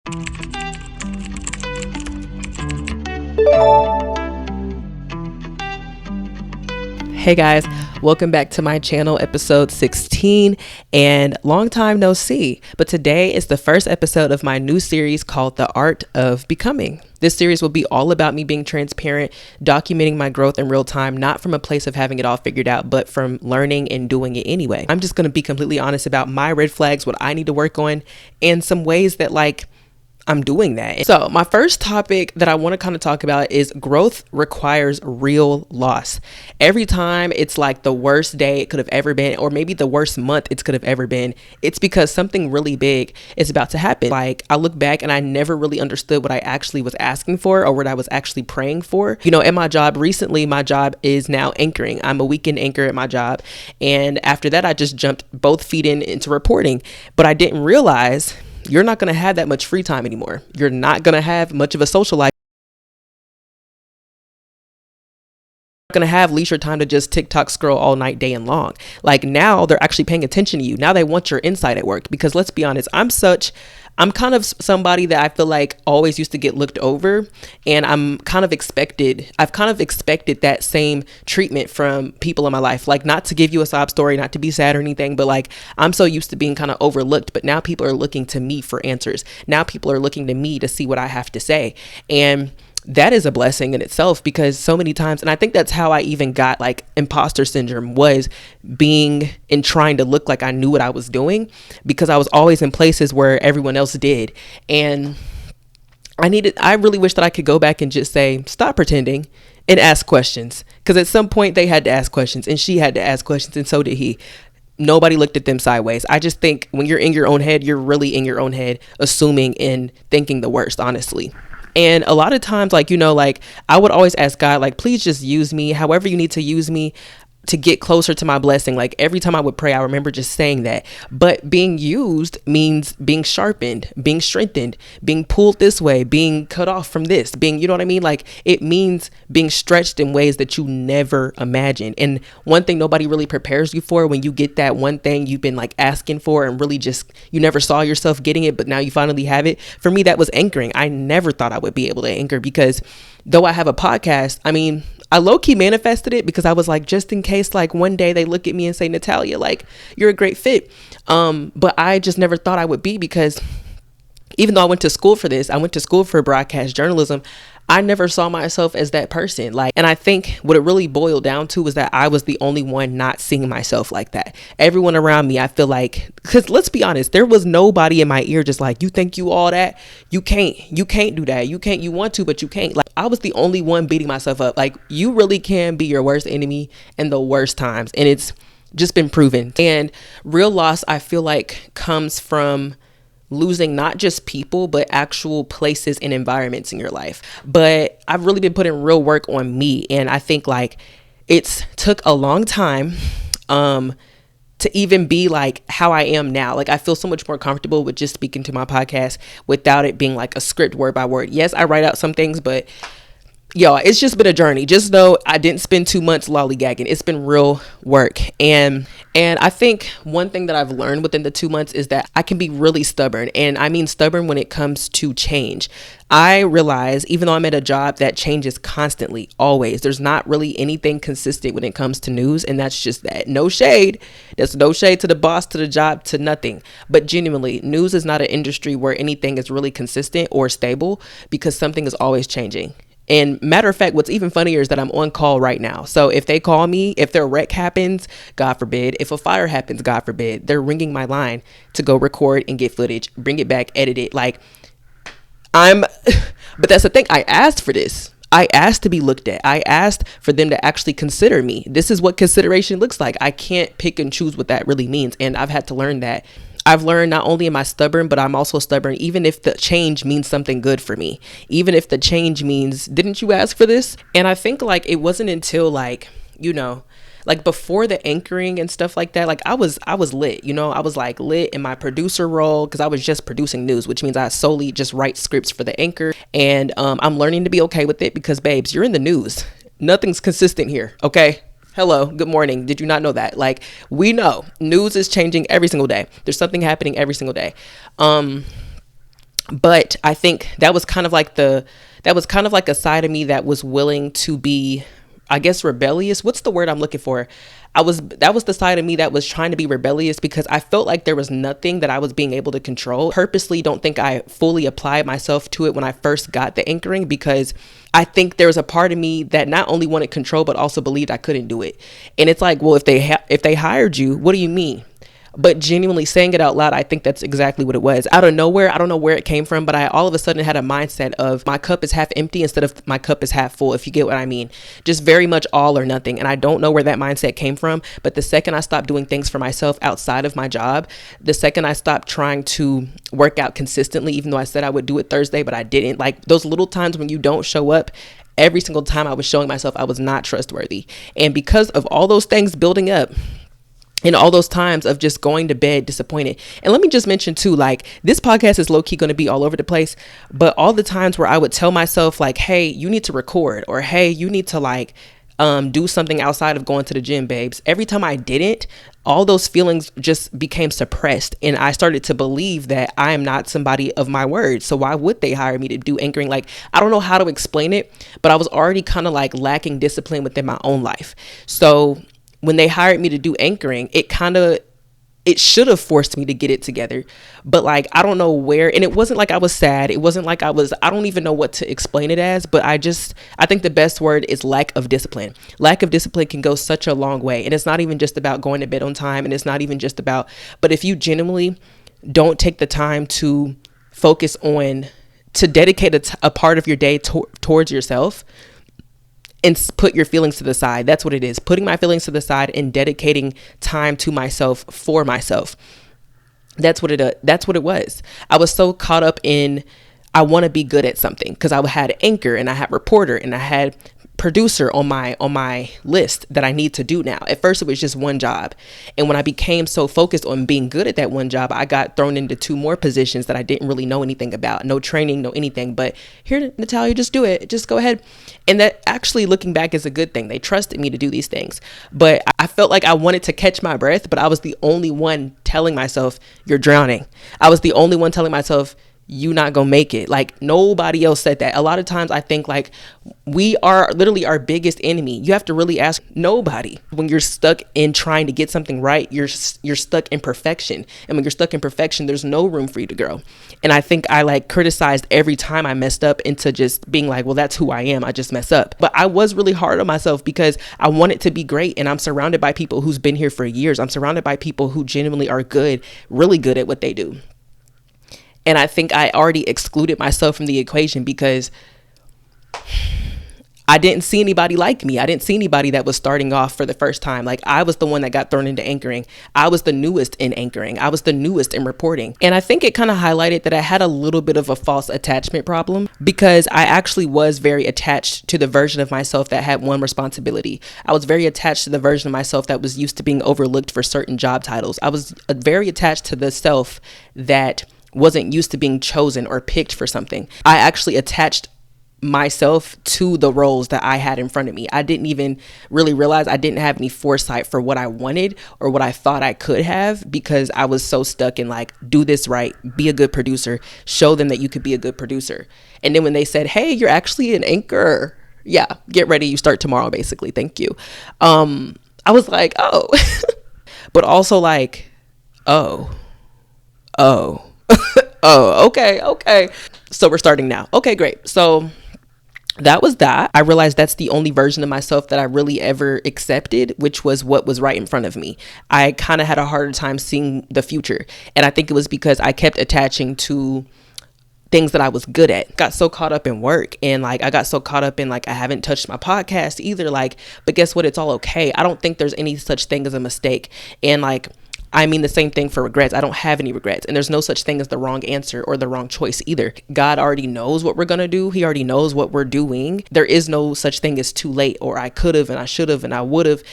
Hey guys, welcome back to my channel, episode 16, and long time no see. But today is the first episode of my new series called The Art of Becoming. This series will be all about me being transparent, documenting my growth in real time, not from a place of having it all figured out, but from learning and doing it anyway. I'm just going to be completely honest about my red flags, what I need to work on, and some ways that I'm doing that. So my first topic that I want to kind of talk about is growth requires real loss. Every time it's like the worst day it could have ever been, or maybe the worst month it could have ever been, it's because something really big is about to happen. Like, I look back and I never really understood what I actually was asking for or what I was actually praying for. You know, at my job recently, my job is now anchoring. I'm a weekend anchor at my job. And after that, I just jumped both feet into reporting, but I didn't realize you're not going to have that much free time anymore. You're not going to have much of a social life. You're not going to have leisure time to just TikTok scroll all night, day and long. Like, now they're actually paying attention to you. Now they want your insight at work, because let's be honest, I'm kind of somebody that I feel like always used to get looked over, and I've kind of expected that same treatment from people in my life. Like, not to give you a sob story, not to be sad or anything, but like, I'm so used to being kind of overlooked, but now people are looking to me for answers. Now people are looking to me to see what I have to say. And that is a blessing in itself, because so many times, and I think that's how I even got like imposter syndrome, was being and trying to look like I knew what I was doing, because I was always in places where everyone else did. And I really wish that I could go back and just say, stop pretending and ask questions. Because at some point they had to ask questions, and she had to ask questions, and so did he. Nobody looked at them sideways. I just think when you're in your own head, you're really in your own head, assuming and thinking the worst, honestly. And a lot of times, like, I would always ask God, like, please just use me however you need to use me to get closer to my blessing. Like, every time I would pray, I remember just saying that. But being used means being sharpened, being strengthened, being pulled this way, being cut off from this, you know what I mean? Like, it means being stretched in ways that you never imagined. And one thing nobody really prepares you for, when you get that one thing you've been like asking for and really just, you never saw yourself getting it, but now you finally have it. For me, that was anchoring. I never thought I would be able to anchor, because though I have a podcast, I low-key manifested it, because I was like, just in case, like, one day they look at me and say, Natalia, like, you're a great fit. But I just never thought I would be, because even though I went to school for this, I went to school for broadcast journalism, I never saw myself as that person. Like, and I think what it really boiled down to was that I was the only one not seeing myself like that. Everyone around me, I feel like, because let's be honest, there was nobody in my ear just like, you think you all that? You can't do that. You want to, but you can't. Like, I was the only one beating myself up. Like, you really can be your worst enemy in the worst times. And it's just been proven. And real loss, I feel like, comes from losing not just people, but actual places and environments in your life. But I've really been putting real work on me. And I think like it's took a long time to even be like how I am now. Like, I feel so much more comfortable with just speaking to my podcast without it being like a script word by word. Yes, I write out some things, but it's just been a journey. Just know I didn't spend 2 months lollygagging. It's been real work. And I think one thing that I've learned within the 2 months is that I can be really stubborn. And I mean stubborn when it comes to change. I realize, even though I'm at a job that changes constantly, always, there's not really anything consistent when it comes to news. And that's just that. No shade. There's no shade to the boss, to the job, to nothing. But genuinely, news is not an industry where anything is really consistent or stable, because something is always changing. And matter of fact, what's even funnier is that I'm on call right now. So if they call me, if their wreck happens, God forbid, if a fire happens, God forbid, they're ringing my line to go record and get footage, bring it back, edit it. Like, but that's the thing. I asked for this. I asked to be looked at. I asked for them to actually consider me. This is what consideration looks like. I can't pick and choose what that really means. And I've had to learn that. I've learned not only am I stubborn, but I'm also stubborn even if the change means something good for me. Even if the change means, didn't you ask for this? And I think like it wasn't until like before the anchoring and stuff like that, like I was lit, I was like lit in my producer role, because I was just producing news, which means I solely just write scripts for the anchor. And I'm learning to be okay with it, because babes, you're in the news. Nothing's consistent here. Okay. Hello, good morning. Did you not know that? Like, we know news is changing every single day. There's something happening every single day. But I think that was kind of like a side of me that was willing to be, I guess, rebellious. What's the word I'm looking for? That was the side of me that was trying to be rebellious because I felt like there was nothing that I was being able to control. Purposely don't think I fully applied myself to it when I first got the anchoring, because I think there was a part of me that not only wanted control but also believed I couldn't do it. And it's like, well, if they hired you, what do you mean? But genuinely saying it out loud, I think that's exactly what it was. Out of nowhere, I don't know where it came from, but I all of a sudden had a mindset of my cup is half empty instead of my cup is half full, if you get what I mean. Just very much all or nothing. And I don't know where that mindset came from. But the second I stopped doing things for myself outside of my job, the second I stopped trying to work out consistently, even though I said I would do it Thursday, but I didn't, like those little times when you don't show up, every single time I was showing myself I was not trustworthy. And because of all those things building up, and all those times of just going to bed disappointed. And let me just mention too, like this podcast is low key going to be all over the place, but all the times where I would tell myself like, hey, you need to record, or hey, you need to like do something outside of going to the gym, babes. Every time I didn't, all those feelings just became suppressed. And I started to believe that I am not somebody of my word. So why would they hire me to do anchoring? Like, I don't know how to explain it, but I was already kind of like lacking discipline within my own life. So when they hired me to do anchoring, it should have forced me to get it together. But like, I don't know where, and it wasn't like I was sad. It wasn't like I don't even know what to explain it as, but I think the best word is lack of discipline. Lack of discipline can go such a long way. And it's not even just about going to bed on time. And it's not even just about, but if you genuinely don't take the time to focus on, to dedicate a part of your day towards yourself, and put your feelings to the side. That's what it is. Putting my feelings to the side and dedicating time to myself for myself. That's what it was. I was so caught up in, I want to be good at something, because I had anchor and I had reporter and I had producer on my list that I need to do now. At first it was just one job. And when I became so focused on being good at that one job, I got thrown into two more positions that I didn't really know anything about. No training, no anything. But here, Natalia, just do it. Just go ahead. And that actually, looking back, is a good thing. They trusted me to do these things. But I felt like I wanted to catch my breath, but I was the only one telling myself, you're drowning. I was the only one telling myself, you not gonna make it. Like, nobody else said that. A lot of times I think like we are literally our biggest enemy. You have to really ask nobody. When you're stuck in trying to get something right, you're stuck in perfection. And when you're stuck in perfection, there's no room for you to grow. And I think I like criticized every time I messed up into just being like, well, that's who I am. I just mess up. But I was really hard on myself because I want it to be great. And I'm surrounded by people who's been here for years. I'm surrounded by people who genuinely are good, really good at what they do. And I think I already excluded myself from the equation because I didn't see anybody like me. I didn't see anybody that was starting off for the first time. Like, I was the one that got thrown into anchoring. I was the newest in anchoring. I was the newest in reporting. And I think it kind of highlighted that I had a little bit of a false attachment problem, because I actually was very attached to the version of myself that had one responsibility. I was very attached to the version of myself that was used to being overlooked for certain job titles. I was very attached to the self that wasn't used to being chosen or picked for something. I actually attached myself to the roles that I had in front of me. I didn't even really realize I didn't have any foresight for what I wanted or what I thought I could have, because I was so stuck in like, do this right, be a good producer, show them that you could be a good producer. And then when they said, hey, you're actually an anchor, yeah, get ready, you start tomorrow, basically, thank you. I was like, oh, but also like, oh, okay. So we're starting now. Okay, great. So that was that. I realized that's the only version of myself that I really ever accepted, which was what was right in front of me. I kind of had a harder time seeing the future. And I think it was because I kept attaching to things that I was good at. Got so caught up in work, and like I got so caught up in like I haven't touched my podcast either. Like, but guess what? It's all okay. I don't think there's any such thing as a mistake. And like, I mean the same thing for regrets. I don't have any regrets. And there's no such thing as the wrong answer or the wrong choice either. God already knows what we're going to do. He already knows what we're doing. There is no such thing as too late, or I could have and I should have and I would have.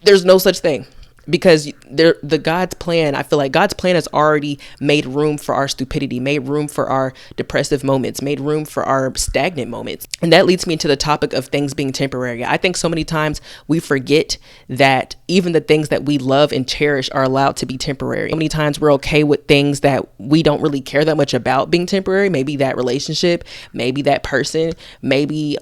There's no such thing. because the God's plan, I feel like God's plan has already made room for our stupidity, made room for our depressive moments, made room for our stagnant moments. And that leads me to the topic of things being temporary. I think so many times we forget that even the things that we love and cherish are allowed to be temporary. So many times we're okay with things that we don't really care that much about being temporary. Maybe that relationship, maybe that person, maybe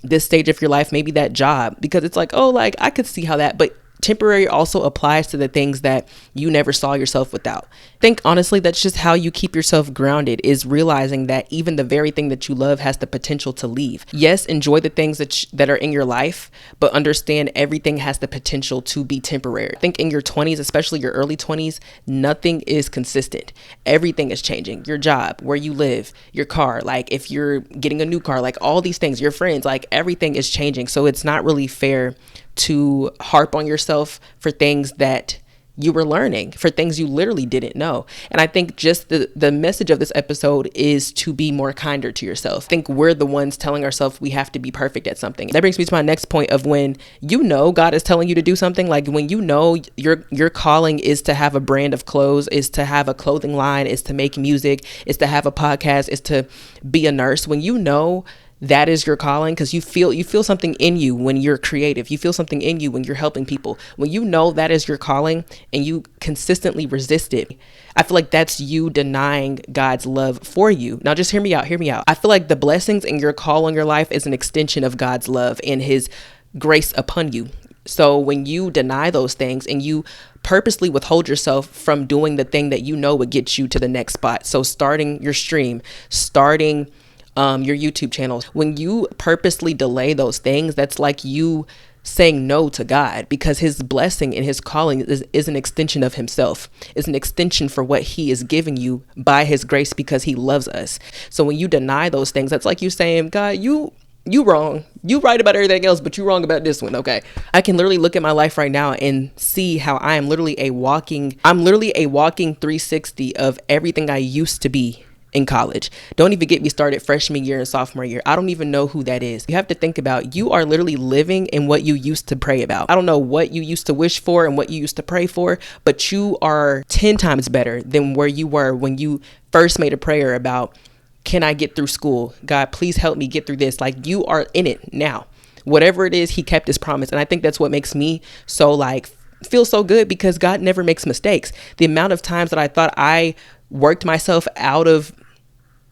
this stage of your life, maybe that job, because it's like, oh, like I could see how that, but temporary also applies to the things that you never saw yourself without. I think honestly, that's just how you keep yourself grounded, is realizing that even the very thing that you love has the potential to leave. Yes, enjoy the things that are in your life, but understand everything has the potential to be temporary. I think in your 20s, especially your early 20s, nothing is consistent. Everything is changing. Your job, where you live, your car, like if you're getting a new car, like all these things, your friends, like everything is changing. So it's not really fair to harp on yourself for things that you were learning, for things you literally didn't know. And I think just the message of this episode is to be more kinder to yourself. I think we're the ones telling ourselves we have to be perfect at something. That brings me to my next point of when you know God is telling you to do something, like when you know your calling is to have a brand of clothes, is to have a clothing line, is to make music, is to have a podcast, is to be a nurse. When you know that is your calling, because you feel something in you when you're creative. You feel something in you when you're helping people. When you know that is your calling and you consistently resist it, I feel like that's you denying God's love for you. Now, just hear me out. I feel like the blessings in your call on your life is an extension of God's love and his grace upon you. So when you deny those things and you purposely withhold yourself from doing the thing that you know would get you to the next spot. So starting your stream, starting your YouTube channel, when you purposely delay those things, that's like you saying no to God, because his blessing and his calling is an extension of himself, is an extension for what he is giving you by his grace, because he loves us. So when you deny those things, that's like you saying, God, you wrong. You right about everything else, but you wrong about this one. Okay. I can literally look at my life right now and see how I'm literally a walking 360 of everything I used to be in college. Don't even get me started freshman year and sophomore year. I don't even know who that is. You have to think about, you are literally living in what you used to pray about. I don't know what you used to wish for and what you used to pray for, but you are 10 times better than where you were when you first made a prayer about, can I get through school? God, please help me get through this. Like, you are in it now. Whatever it is, he kept his promise. And I think that's what makes me so feel so good, because God never makes mistakes. The amount of times that I thought I worked myself out of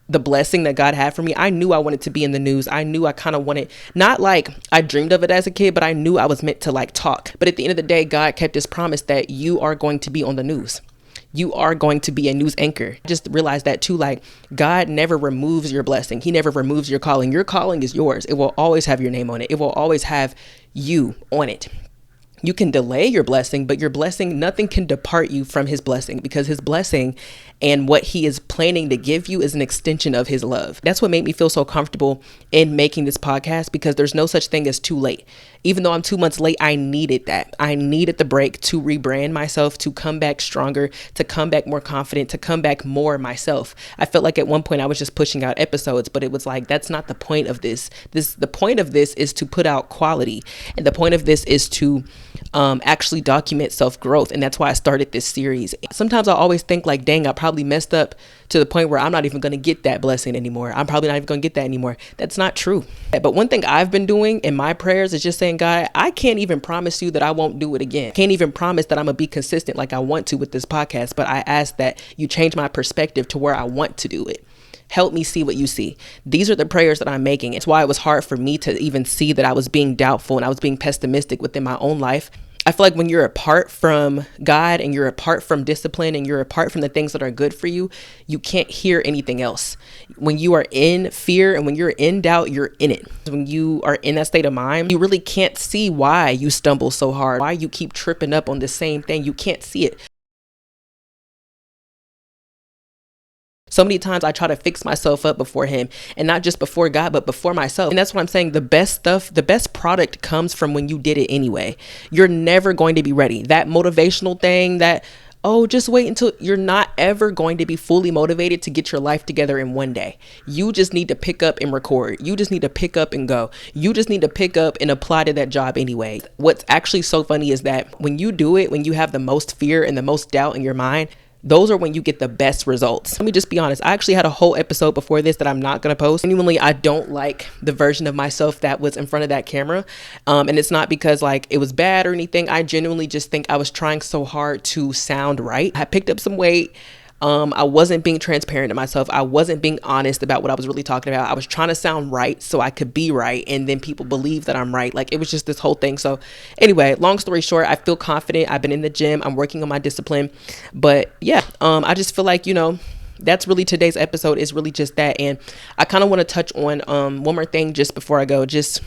the blessing that God had for me, I knew I wanted to be in the news. I knew I kind of wanted, not like I dreamed of it as a kid, but I knew I was meant to talk. But at the end of the day, God kept his promise that you are going to be on the news. You are going to be a news anchor. I just realized that too. God never removes your blessing. He never removes your calling. Your calling is yours. It will always have your name on it. It will always have you on it. You can delay your blessing, but your blessing, nothing can depart you from his blessing, because his blessing and what he is planning to give you is an extension of his love. That's what made me feel so comfortable in making this podcast, because there's no such thing as too late. Even though I'm 2 months late, I needed that. I needed the break to rebrand myself, to come back stronger, to come back more confident, to come back more myself. I felt like at one point I was just pushing out episodes, but it was like, that's not the point of this. The point of this is to put out quality. And the point of this is to actually document self-growth. And that's why I started this series. Sometimes I always think dang, I probably messed up to the point where I'm not even going to get that blessing anymore. I'm probably not even going to get that anymore. That's not true. But one thing I've been doing in my prayers is just saying, God, I can't even promise you that I won't do it again. Can't even promise that I'm going to be consistent like I want to with this podcast. But I ask that you change my perspective to where I want to do it. Help me see what you see. These are the prayers that I'm making. It's why it was hard for me to even see that I was being doubtful and I was being pessimistic within my own life. I feel like when you're apart from God and you're apart from discipline and you're apart from the things that are good for you, you can't hear anything else. When you are in fear and when you're in doubt, you're in it. When you are in that state of mind, you really can't see why you stumble so hard, why you keep tripping up on the same thing. You can't see it. So many times I try to fix myself up before him, and not just before God, but before myself. And that's what I'm saying. The best stuff, the best product comes from when you did it anyway. You're never going to be ready. That motivational thing, that Oh, just wait until you're not ever going to be fully motivated to get your life together in one day. You just need to pick up and record. You just need to pick up and go. You just need to pick up and apply to that job anyway. What's actually so funny is that when you do it, when you have the most fear and the most doubt in your mind, those are when you get the best results. Let me just be honest. I actually had a whole episode before this that I'm not going to post. Genuinely, I don't like the version of myself that was in front of that camera. And it's not because like it was bad or anything. I genuinely just think I was trying so hard to sound right. I picked up some weight. I wasn't being transparent to myself. I wasn't being honest about what I was really talking about. I was trying to sound right so I could be right. And then people believe that I'm right. Like it was just this whole thing. So anyway, long story short, I feel confident. I've been in the gym. I'm working on my discipline. But yeah, I just feel like, that's really today's episode is really just that. And I kind of want to touch on one more thing just before I go, just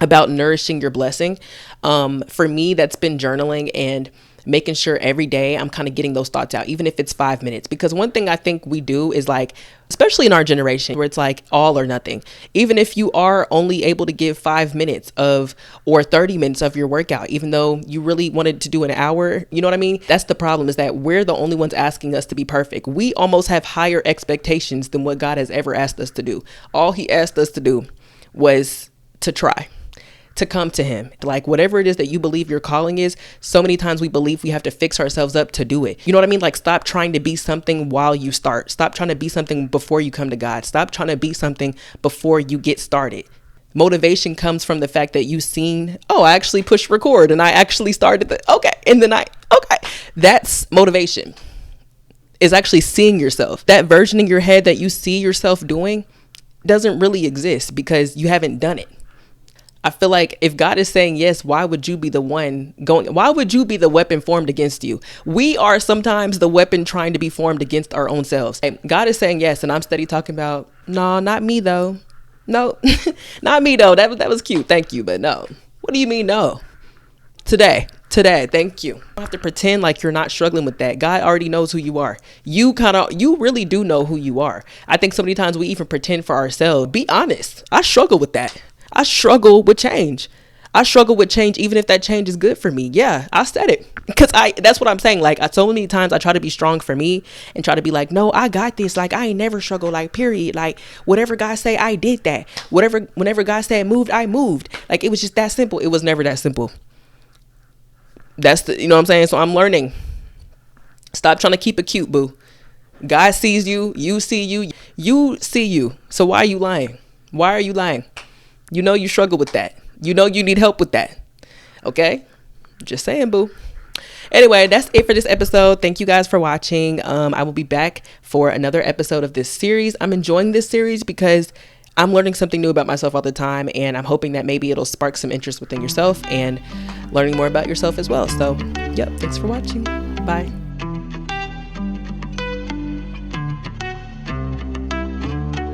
about nourishing your blessing. For me, that's been journaling and making sure every day I'm kind of getting those thoughts out, even if it's 5 minutes. Because one thing I think we do is like, especially in our generation where it's like all or nothing, even if you are only able to give 5 minutes or 30 minutes of your workout, even though you really wanted to do an hour, you know what I mean? That's the problem, is that we're the only ones asking us to be perfect. We almost have higher expectations than what God has ever asked us to do. All he asked us to do was to try, to come to him. Like whatever it is that you believe your calling is, so many times we believe we have to fix ourselves up to do it. You know what I mean? Like stop trying to be something while you start. Stop trying to be something before you come to God. Stop trying to be something before you get started. Motivation comes from the fact that you've seen, oh, I actually pushed record and I actually started okay. That's motivation, is actually seeing yourself. That version in your head that you see yourself doing doesn't really exist because you haven't done it. I feel like if God is saying yes, why would you be the one going? Why would you be the weapon formed against you? We are sometimes the weapon trying to be formed against our own selves. And God is saying yes, and I'm steady talking about, no, not me though. No, not me though. That was cute. Thank you. But no. What do you mean no? Today. Thank you. You don't have to pretend like you're not struggling with that. God already knows who you are. You really do know who you are. I think so many times we even pretend for ourselves. Be honest. I struggle with that. I struggle with change. I struggle with change, even if that change is good for me. Yeah, I said it because that's what I'm saying. Like so many times I try to be strong for me and try to be like, no, I got this. Like I ain't never struggle, like period. Like whatever God say, I did that. Whenever God said moved, I moved. Like it was just that simple. It was never that simple. That's you know what I'm saying? So I'm learning. Stop trying to keep it cute, boo. God sees you. You see you. You see you. So why are you lying? Why are you lying? You know you struggle with that. You know you need help with that. Okay? Just saying, boo. Anyway, that's it for this episode. Thank you guys for watching. I will be back for another episode of this series. I'm enjoying this series because I'm learning something new about myself all the time, and I'm hoping that maybe it'll spark some interest within yourself and learning more about yourself as well. So, yep, thanks for watching. Bye.